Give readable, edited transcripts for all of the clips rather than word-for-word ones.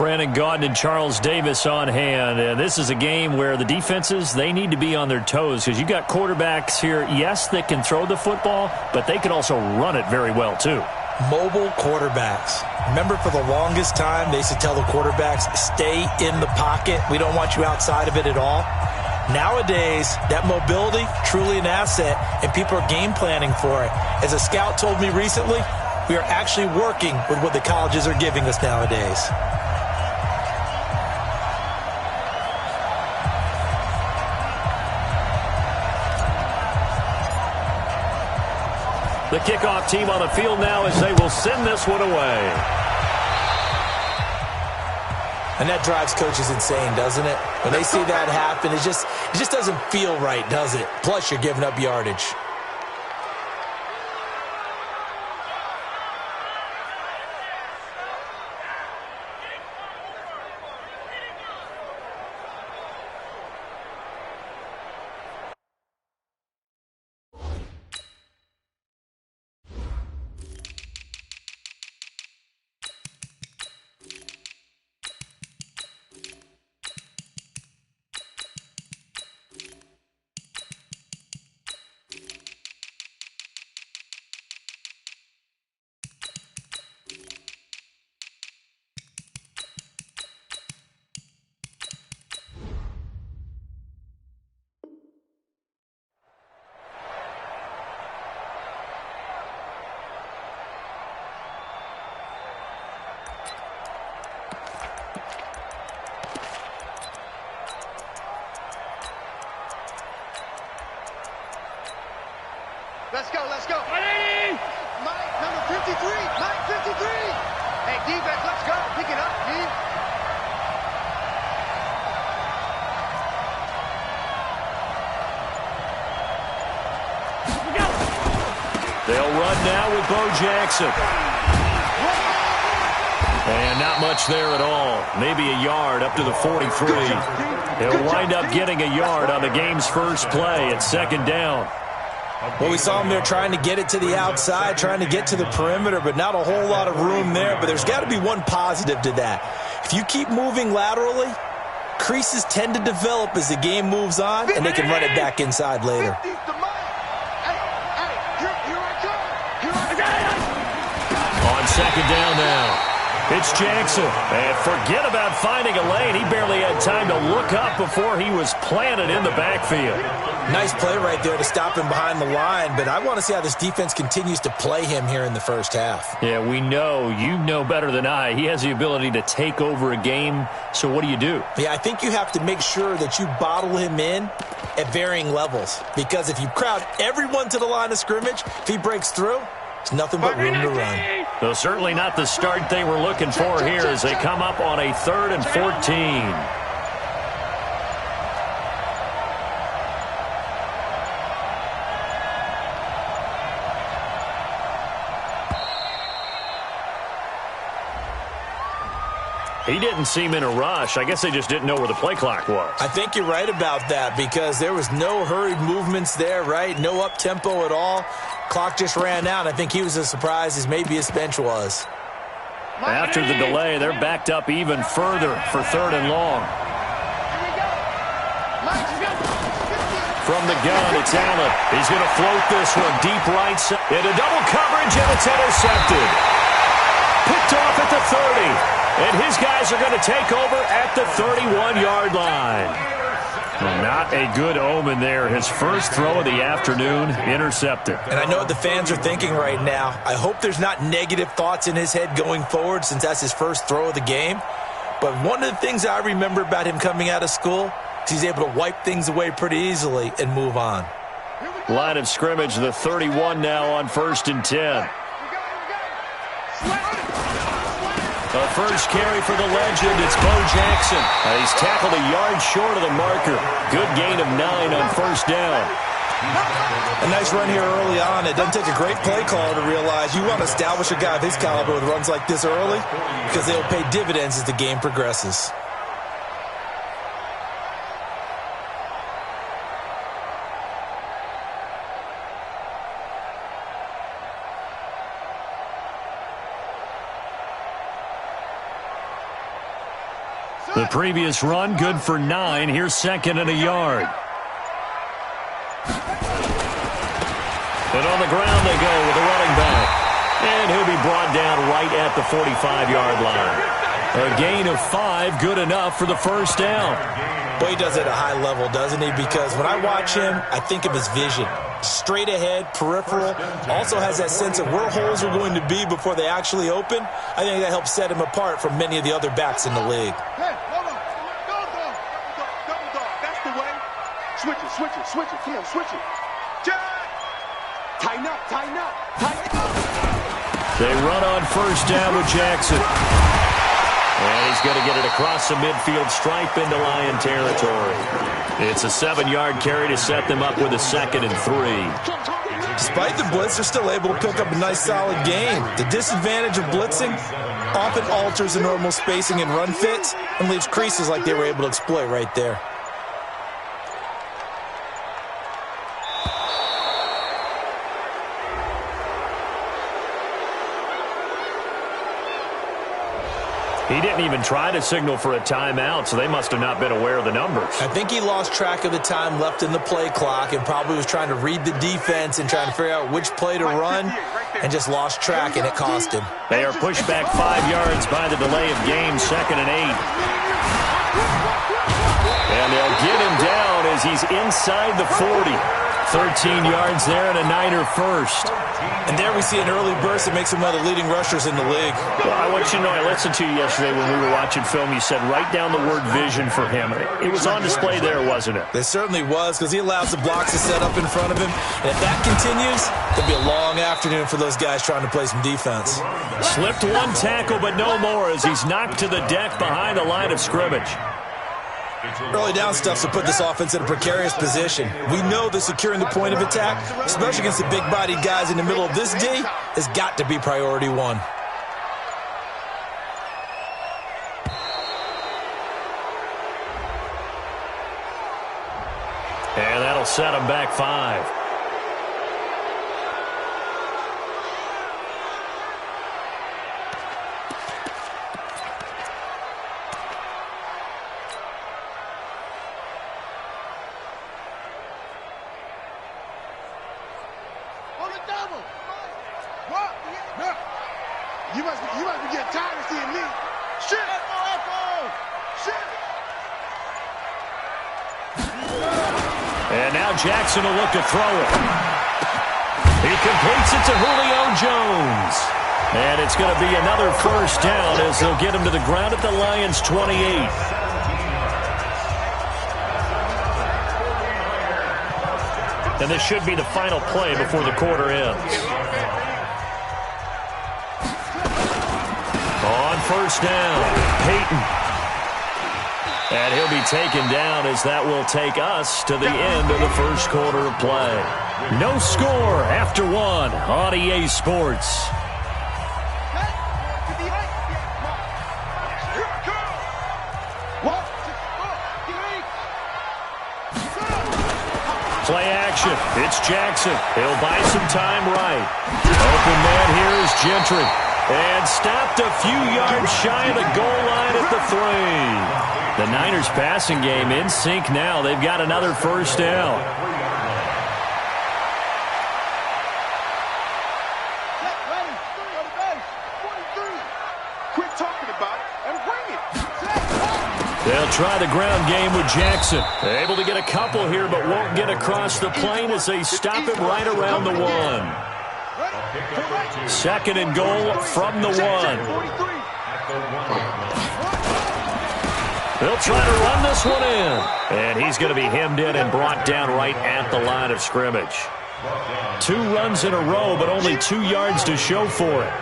Brandon Gaudin and Charles Davis on hand. And this is a game where the defenses, they need to be on their toes because you got quarterbacks here, yes, that can throw the football, but they can also run it very well too. Mobile quarterbacks. Remember, for the longest time, they used to tell the quarterbacks, stay in the pocket. We don't want you outside of it at all. Nowadays, that mobility, truly an asset, and people are game planning for it. As a scout told me recently, we are actually working with what the colleges are giving us nowadays. The kickoff team on the field now as they will send this one away. And that drives coaches insane, doesn't it? When they see that happen, it just doesn't feel right, does it? Plus, you're giving up yardage. Let's go. Ready? Mike, number 53. Mike, 53. Hey, defense, let's go. Pick it up, D. They'll run now with Bo Jackson. And not much there at all. Maybe a yard up to the 43. He'll wind up getting a yard on the game's first play at second down. Well, we saw him there trying to get it to the outside, trying to get to the perimeter, but not a whole lot of room there. But there's got to be one positive to that. If you keep moving laterally, creases tend to develop as the game moves on, and they can run it back inside later. On second down now. It's Jackson. And forget about finding a lane. He barely had time to look up before he was planted in the backfield. Nice play right there to stop him behind the line, but I want to see how this defense continues to play him here in the first half. Yeah, we know. You know better than I. He has the ability to take over a game, so what do you do? Yeah, I think you have to make sure that you bottle him in at varying levels, because if you crowd everyone to the line of scrimmage, if he breaks through, it's nothing but room to run. Well, certainly not the start they were looking for here as they come up on a 3rd and 14. He didn't seem in a rush. I guess they just didn't know where the play clock was. I think you're right about that because there was no hurried movements there, right? No up-tempo at all. Clock just ran out. I think he was as surprised as maybe his bench was. After the delay, they're backed up even further for 3rd and long. From the gun, it's Allen. He's going to float this one deep right side. Into double coverage, and it's intercepted. Picked off at the 30. And his guys are going to take over at the 31-yard line. Well, not a good omen there. His first throw of the afternoon, intercepted. And I know what the fans are thinking right now. I hope there's not negative thoughts in his head going forward since that's his first throw of the game. But one of the things I remember about him coming out of school is he's able to wipe things away pretty easily and move on. Line of scrimmage, the 31 now on 1st and 10. The first carry for the legend, it's Bo Jackson. He's tackled a yard short of the marker. Good gain of 9 on 1st down. A nice run here early on. It doesn't take a great play caller to realize you want to establish a guy of his caliber with runs like this early because they'll pay dividends as the game progresses. The previous run, good for 9. Here's second and a yard. And on the ground they go with a running back. And he'll be brought down right at the 45-yard line. A gain of 5, good enough for the first down. Boy, he does it at a high level, doesn't he? Because when I watch him, I think of his vision. Straight ahead, peripheral. Also has that sense of where holes are going to be before they actually open. I think that helps set him apart from many of the other backs in the league. Hey, hold on. Double dog. That's the way. Switch it. Come on, switch it. Tighten up. They run on first down with Jackson. And he's going to get it across the midfield stripe into Lion territory. It's a 7-yard carry to set them up with a 2nd and 3. Despite the blitz, they're still able to pick up a nice solid gain. The disadvantage of blitzing often alters the normal spacing and run fits and leaves creases like they were able to exploit right there. He didn't even try to signal for a timeout, so they must have not been aware of the numbers. I think he lost track of the time left in the play clock and probably was trying to read the defense and trying to figure out which play to run and just lost track, and it cost him. They are pushed back 5 yards by the delay of game, 2nd and 8. And they'll get him down as he's inside the 40. 13 yards there and a Niner first. And there we see an early burst that makes him one of the leading rushers in the league. Well, I want you to know, I listened to you yesterday when we were watching film. You said write down the word vision for him. It was on display there, wasn't it? It certainly was, because he allows the blocks to set up in front of him. And if that continues, it'll be a long afternoon for those guys trying to play some defense. Slipped one tackle, but no more as he's knocked to the deck behind the line of scrimmage. Early down stuff's to put this offense in a precarious position. We know that securing the point of attack, especially against the big-bodied guys in the middle of this D, has got to be priority 1. And that'll set him back 5. You must be getting tired of seeing me. Shit! Shit! And now Jackson will look to throw it. He completes it to Julio Jones. And it's going to be another first down as they'll get him to the ground at the Lions' 28. And this should be the final play before the quarter ends. On first down, Peyton. And he'll be taken down as that will take us to the end of the first quarter of play. No score after 1 on EA Sports. Play action. It's Jackson. He'll buy some time right. Open man here is Gentry. And stopped a few yards shy of the goal line at the 3. The Niners passing game in sync now. They've got another first down. Quit talking about it and bring it. They'll try the ground game with Jackson. Able to get a couple here, but won't get across the plane as they stop him right around the 1. 2nd and goal from the 1. They'll try to run this one in. And he's going to be hemmed in and brought down right at the line of scrimmage. 2 runs in a row, but only 2 yards to show for it.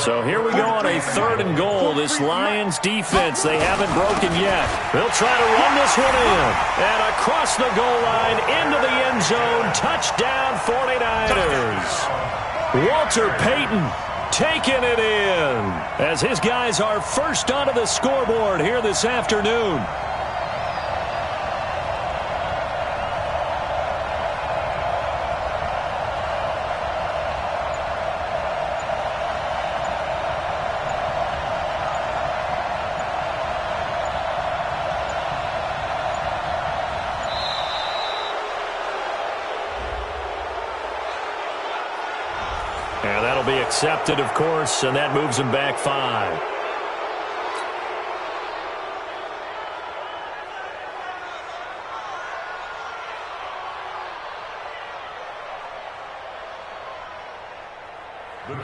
So here we go on a 3rd and goal. This Lions defense, they haven't broken yet. They'll try to run this one in. And across the goal line, into the end zone. Touchdown 49ers. Walter Payton taking it in as his guys are first onto the scoreboard here this afternoon. And that'll be accepted, of course, and that moves him back 5.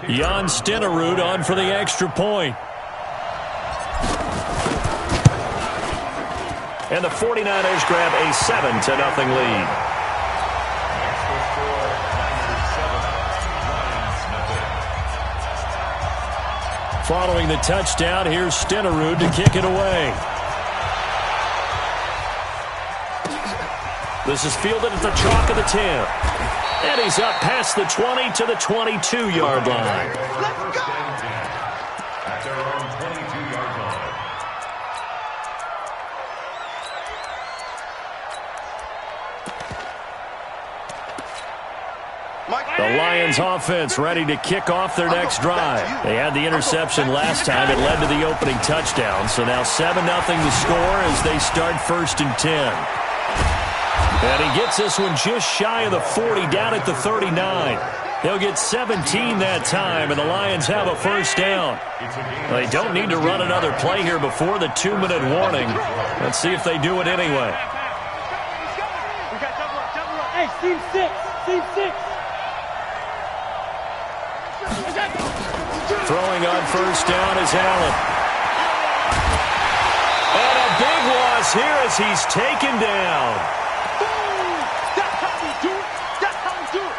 Jan Stenerud on for the extra point. And the 49ers grab a 7-0 lead. Following the touchdown, here's Stenerud to kick it away. This is fielded at the chalk of the 10. And he's up past the 20 to the 22-yard line. Let's go! At their own 22-yard line. The Lions offense ready to kick off their next drive. They had the interception last time. It led to the opening touchdown. So now 7-0 to score as they start 1st and 10. And he gets this one just shy of the 40, down at the 39. They'll get 17 that time, and the Lions have a first down. They don't need to run another play here before the 2-minute warning. Let's see if they do it anyway. We got double up. Hey, team 6, team 6. Throwing on first down is Allen. And a big loss here as he's taken down. That's how we do it. That's how we do it.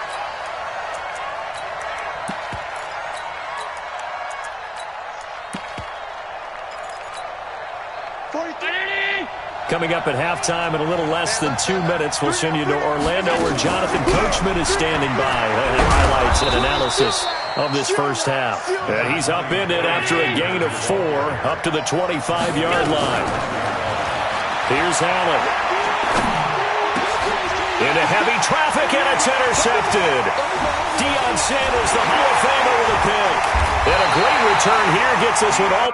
Coming up at halftime in a little less than 2 minutes, we'll send you to Orlando where Jonathan Coachman is standing by. Highlights and analysis of this first half. And he's upended after a gain of 4 up to the 25-yard line. Here's Allen. Into heavy traffic, and it's intercepted. Deion Sanders, the Hall of Famer, with a pick. And a great return here gets us one all.